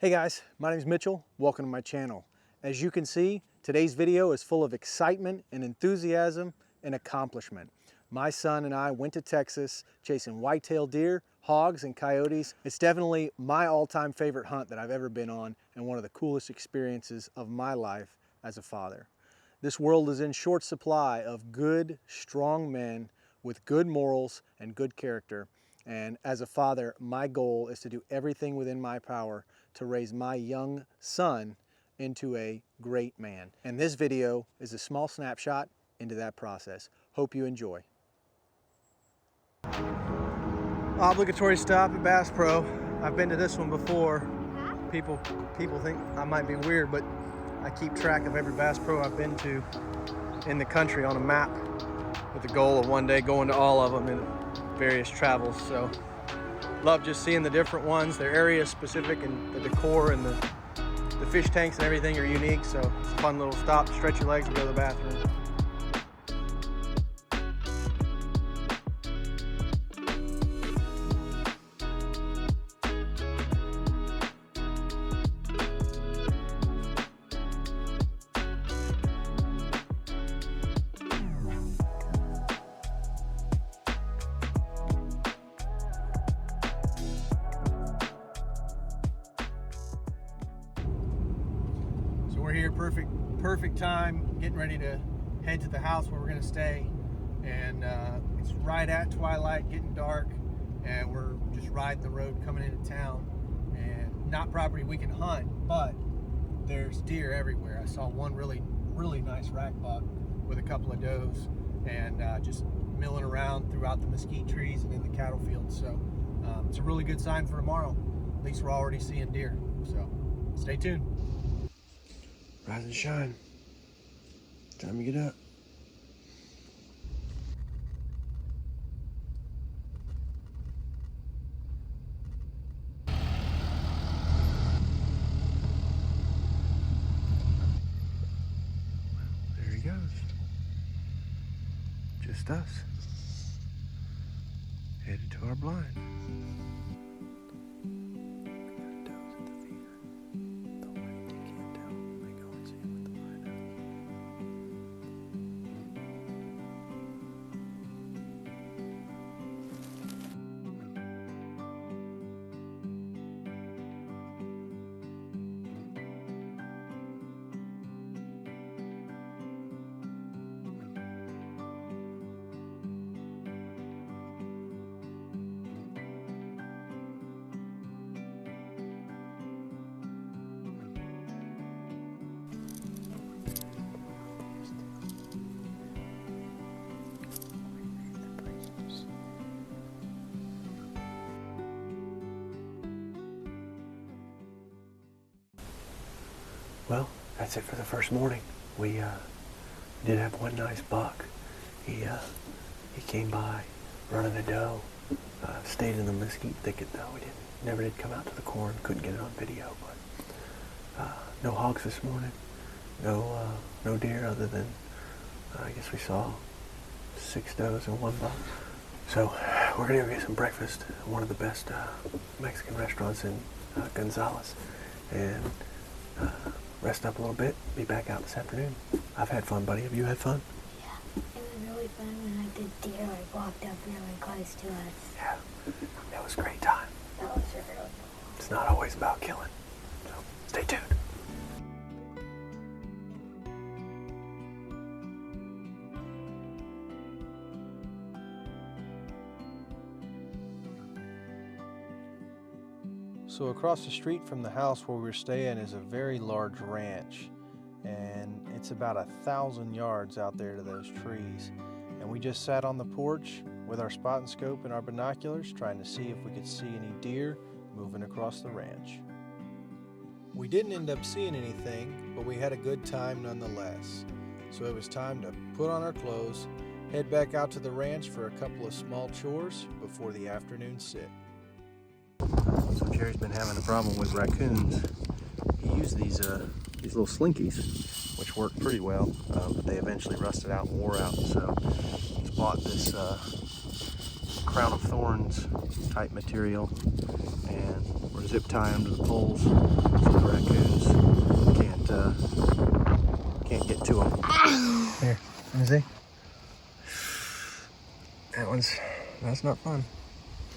Hey guys, my name is Mitchell. Welcome to my channel. As you can see, today's video is full of excitement and enthusiasm and accomplishment. My son and I went to Texas chasing whitetail deer, hogs, and coyotes. It's definitely my all-time favorite hunt that I've ever been on and one of the coolest experiences of my life as a father. This world is in short supply of good, strong men with good morals and good character. And as a father, my goal is to do everything within my power to raise my young son into a great man. And this video is a small snapshot into that process. Hope you enjoy. Obligatory stop at Bass Pro. I've been to this one before. People think I might be weird, but I keep track of every Bass Pro I've been to in the country on a map with the goal of one day going to all of them in various travels. So love just seeing the different ones. They're area specific and the decor and the fish tanks and everything are unique. So it's a fun little stop, stretch your legs and go to the bathroom. We're here, perfect time, getting ready to head to the house where we're gonna stay. And it's right at twilight, getting dark, and we're just riding the road coming into town. And not property we can hunt, but there's deer everywhere. I saw one really nice rack buck with a couple of does, and just milling around throughout the mesquite trees and in the cattle fields. So it's a really good sign for tomorrow. At least we're already seeing deer. So stay tuned. Rise and shine. Time to get up. There he goes. Just us. Headed to our blind. Well, that's it for the first morning. We did have one nice buck. He came by running a doe. Stayed in the mesquite thicket though. We never did come out to the corn. Couldn't get it on video, but no hogs this morning. No deer other than I guess we saw 6 does and 1 buck. So we're gonna go get some breakfast at one of the best Mexican restaurants in Gonzales, and rest up a little bit, be back out this afternoon. I've had fun, buddy. Have you had fun? Yeah, it was really fun when I did deer, like walked up really close to us. Yeah, that was a great time. That was really cool. It's not always about killing, so stay tuned. So across the street from the house where we're staying is a very large ranch, and it's about 1,000 yards out there to those trees. And we just sat on the porch with our spot and scope and our binoculars trying to see if we could see any deer moving across the ranch. We didn't end up seeing anything, but we had a good time nonetheless. So it was time to put on our clothes, head back out to the ranch for a couple of small chores before the afternoon sit. So Jerry's been having a problem with raccoons. He used these little slinkies, which worked pretty well, but they eventually rusted out and wore out. So he's bought this crown of thorns type material, and we're zip tying them to the poles so the raccoons can't get to them. Here, let me see. That's not fun.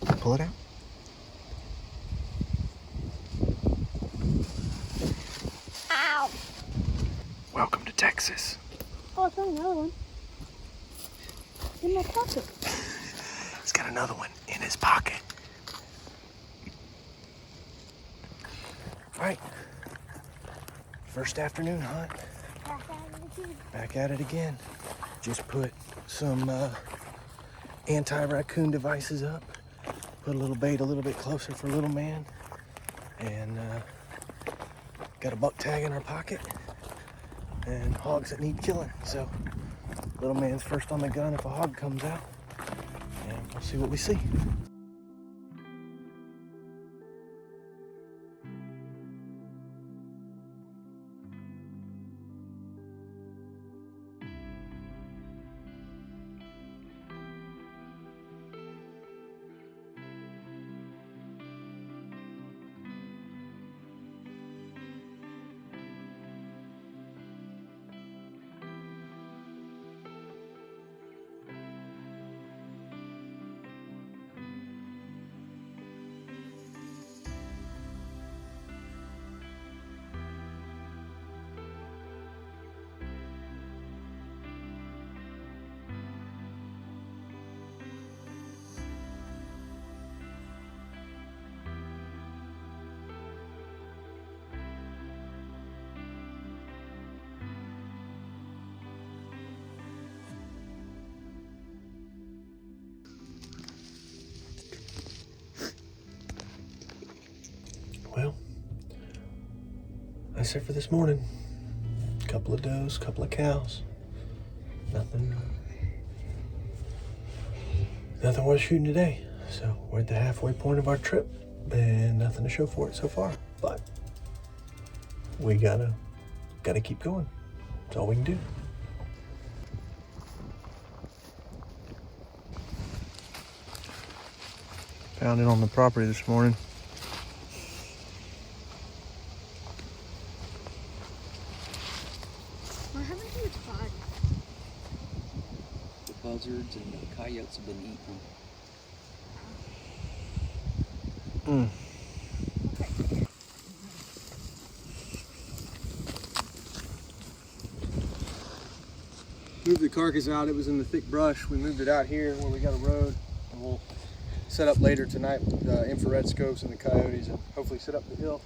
Pull it out. Ow! Welcome to Texas. Oh, I found another one. In my pocket. He's got another one in his pocket. All right. First afternoon hunt. Back at it again. Just put some anti-raccoon devices up. Put a little bait a little bit closer for little man. And got a buck tag in our pocket. And hogs that need killing. So little man's first on the gun if a hog comes out. And we'll see what we see. Well, that's it for this morning. Couple of does, couple of cows. Nothing worth shooting today. So we're at the halfway point of our trip and nothing to show for it so far. But we gotta keep going. That's all we can do. Found it on the property this morning. What happened to its body? The buzzards and the coyotes have been eating them. Moved the carcass out. It was in the thick brush. We moved it out here where we got a road, and we'll set up later tonight with the infrared scopes and the coyotes, and hopefully sit up the hill,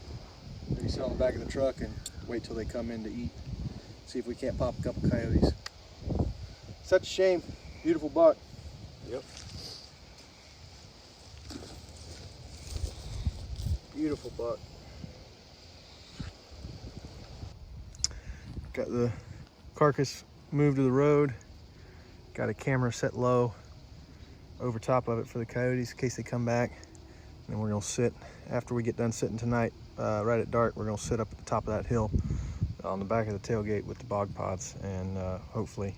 maybe sit on the back of the truck and wait till they come in to eat. See if we can't pop a couple coyotes. Such a shame. Beautiful buck. Yep. Beautiful buck. Got the carcass moved to the road. Got a camera set low over top of it for the coyotes in case they come back. And then we're gonna sit, after we get done sitting tonight, right at dark, we're gonna sit up at the top of that hill on the back of the tailgate with the bog pods and hopefully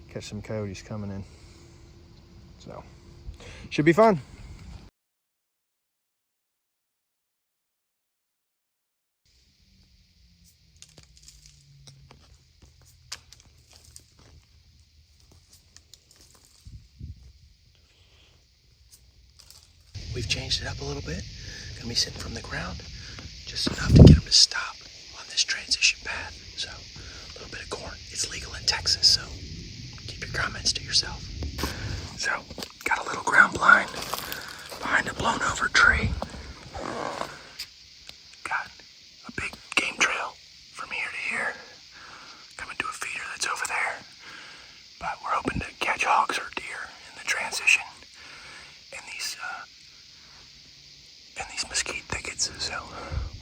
catch some coyotes coming in. So, should be fun. We've changed it up a little bit. Gonna be sitting from the ground, just enough to get them to stop on this transition path. So, a little bit of corn. It's legal in Texas, so keep your comments to yourself. So, got a little ground blind behind a blown over tree. Got a big game trail from here to here. Coming to a feeder that's over there. But we're hoping to catch hogs or deer in the transition. And these mesquite thickets, so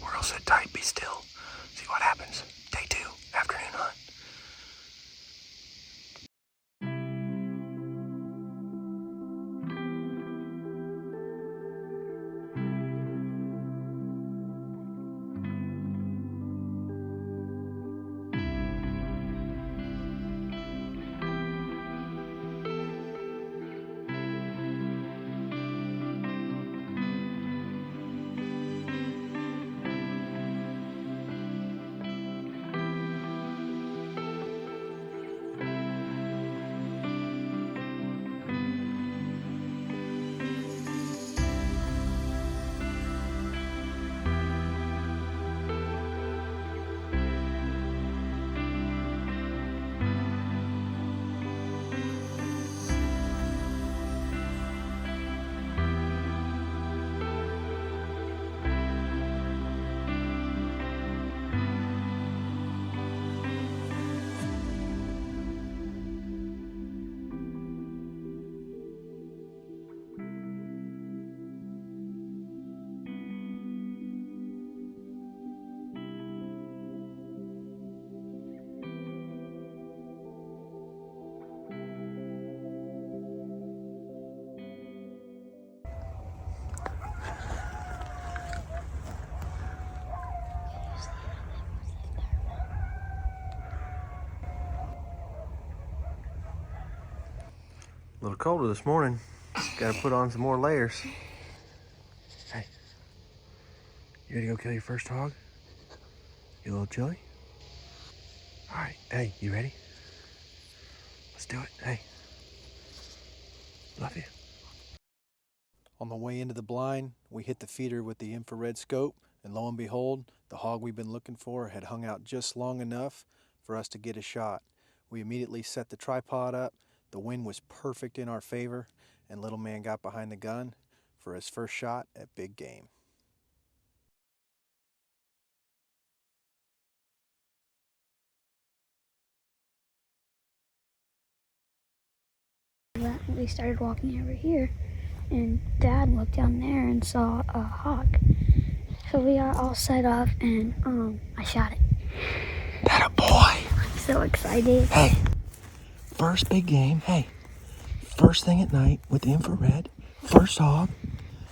we're all sit tight, be still, see what happens. Day 2, afternoon hunt. little colder this morning. Got to put on some more layers. Hey, you ready to go kill your first hog? You a little chilly? All right, hey, you ready? Let's do it. Hey, love you. On the way into the blind, we hit the feeder with the infrared scope, and lo and behold, the hog we've been looking for had hung out just long enough for us to get a shot. We immediately set the tripod up. The wind was perfect in our favor, and little man got behind the gun for his first shot at big game. We started walking over here, and Dad looked down there and saw a hawk. So we got all set up, and I shot it. That a boy! I'm so excited. Hey, first big game. Hey, first thing at night with the infrared. First hog.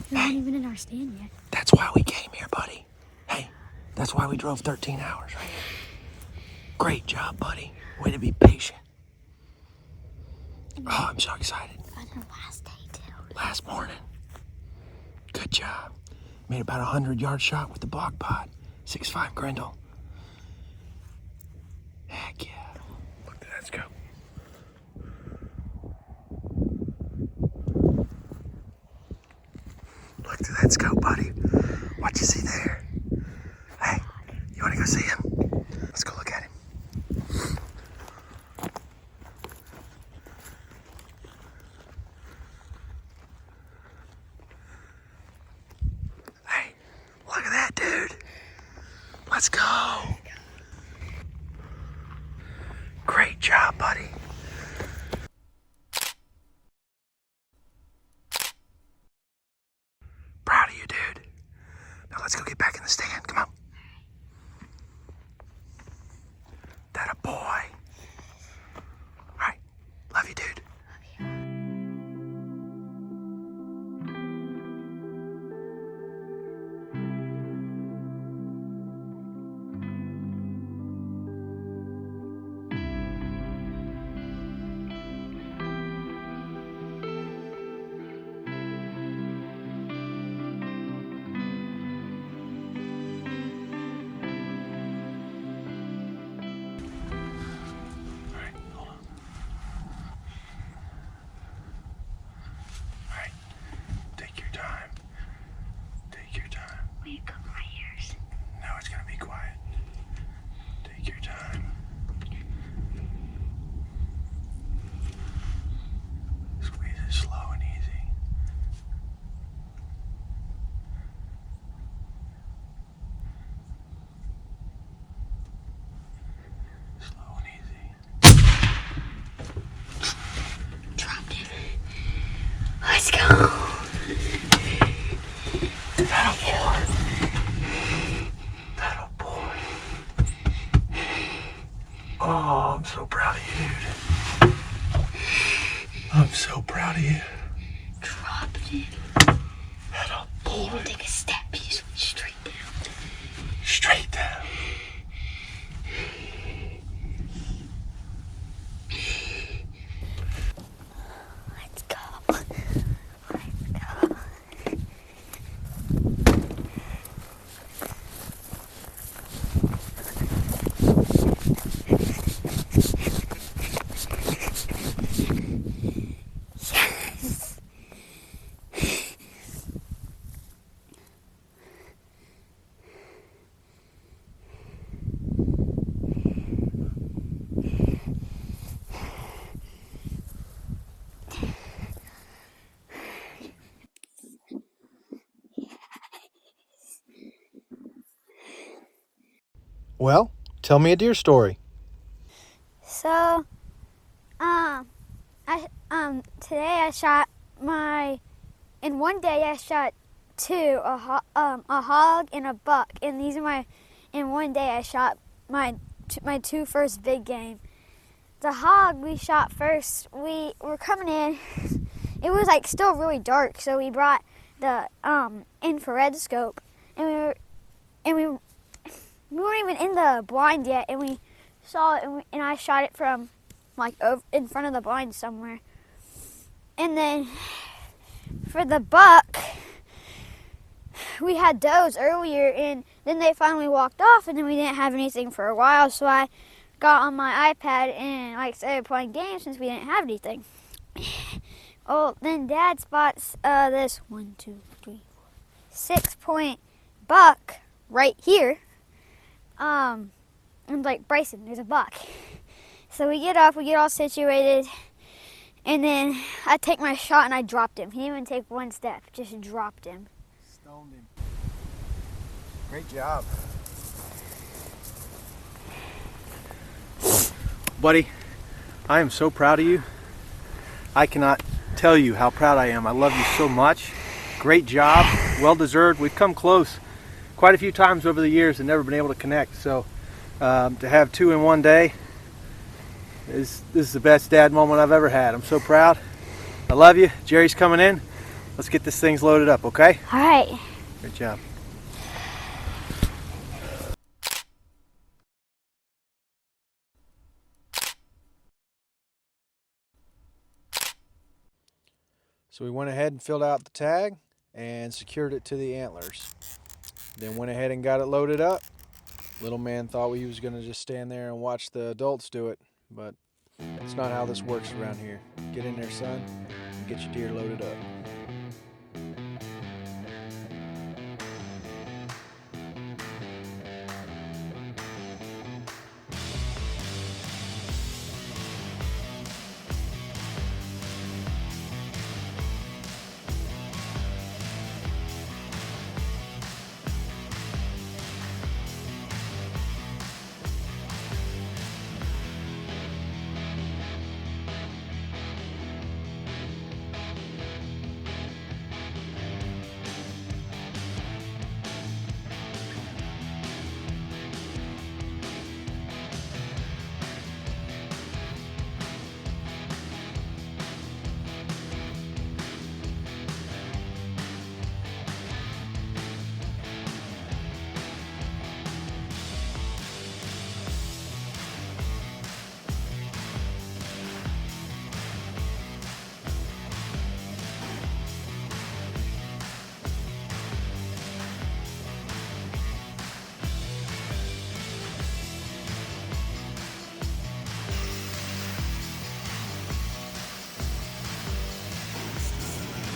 We're not even in our stand yet. That's why we came here, buddy. Hey, that's why we drove 13 hours right here. Great job, buddy. Way to be patient. Oh, I'm so excited. On our last day, too. Last morning. Good job. Made about a 100-yard shot with the block pod. 6.5 Grendel. Heck yeah. Look at that scope. Look at that scope, buddy. What you see there? Hey, you want to go see him? Let's go look at him. Hey, look at that, dude. Let's go. Great job, buddy. Proud of you, dude. Now let's go get back in the stand. Come on. That a boy. All right. Love you, dude. Let's go. That a boy. Oh, I'm so proud of you, dude. I'm so proud of you. Dropped it. That a He boy. didn't even take a step. He just went straight down. Straight down. Let's go. Let's go. Yes. Well, tell me a deer story. So, today I shot in one day I shot two, a hog and a buck, and in one day I shot my two first big game. The hog we shot first, we were coming in, it was like still really dark, so we brought the infrared scope, and we weren't even in the blind yet, and we saw it, and I shot it from like over in front of the blind somewhere. And then for the buck, we had does earlier, and then they finally walked off, and then we didn't have anything for a while, so I got on my iPad and like started playing games since we didn't have anything. Oh, then Dad spots this 6-point buck right here. And like, Bryson, there's a buck. So we get up, we get all situated, and then I take my shot and I dropped him. He didn't even take one step, just dropped him. Stoned him. Great job. Buddy, I am so proud of you. I cannot tell you how proud I am. I love you so much. Great job, well deserved. We've come close quite a few times over the years and never been able to connect. So to have 2 in one day, this is the best dad moment I've ever had. I'm so proud. I love you. Jerry's coming in. Let's get this thing loaded up, okay? All right. Good job. So we went ahead and filled out the tag and secured it to the antlers. Then went ahead and got it loaded up. Little man thought he was going to just stand there and watch the adults do it, but it's not how this works around here. Get in there, son, and get your deer loaded up.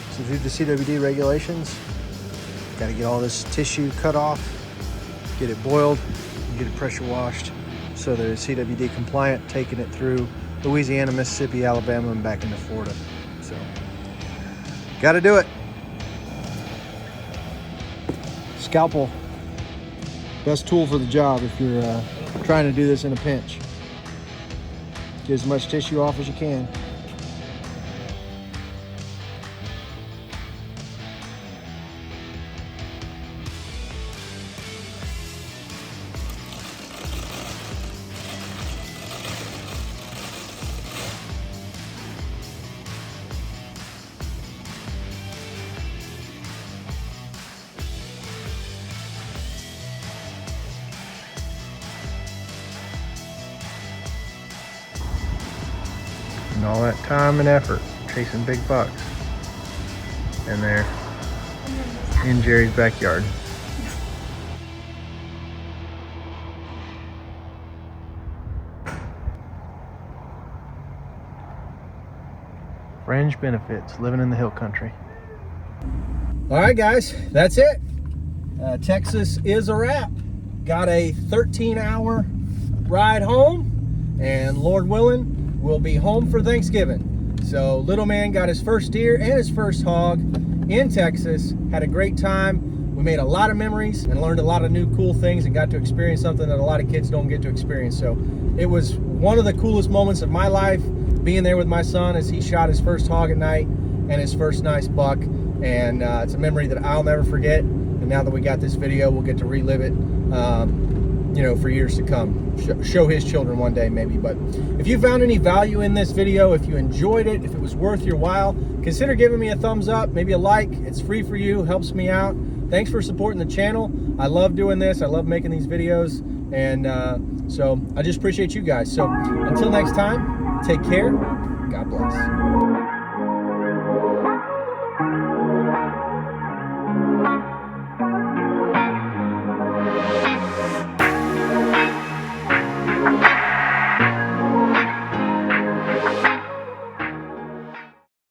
So through the CWD regulations, got to get all this tissue cut off, get it boiled, and get it pressure washed so they're CWD compliant, taking it through Louisiana, Mississippi, Alabama, and back into Florida. So, got to do it. Scalpel, best tool for the job if you're trying to do this in a pinch. Get as much tissue off as you can. And all that time and effort chasing big bucks. And they're in Jerry's backyard. Fringe benefits, living in the hill country. All right, guys, that's it. Texas is a wrap. Got a 13-hour ride home, and Lord willing, we'll be home for Thanksgiving. So little man got his first deer and his first hog in Texas, had a great time. We made a lot of memories and learned a lot of new cool things and got to experience something that a lot of kids don't get to experience. So it was one of the coolest moments of my life, being there with my son as he shot his first hog at night and his first nice buck. And it's a memory that I'll never forget. And now that we got this video, we'll get to relive it, you know, for years to come. Show his children one day maybe. But if you found any value in this video, if you enjoyed it, if it was worth your while, consider giving me a thumbs up, maybe a like. It's free for you, helps me out. Thanks for supporting the channel. I love doing this. I love making these videos. And so I just appreciate you guys. So until next time, take care. God bless.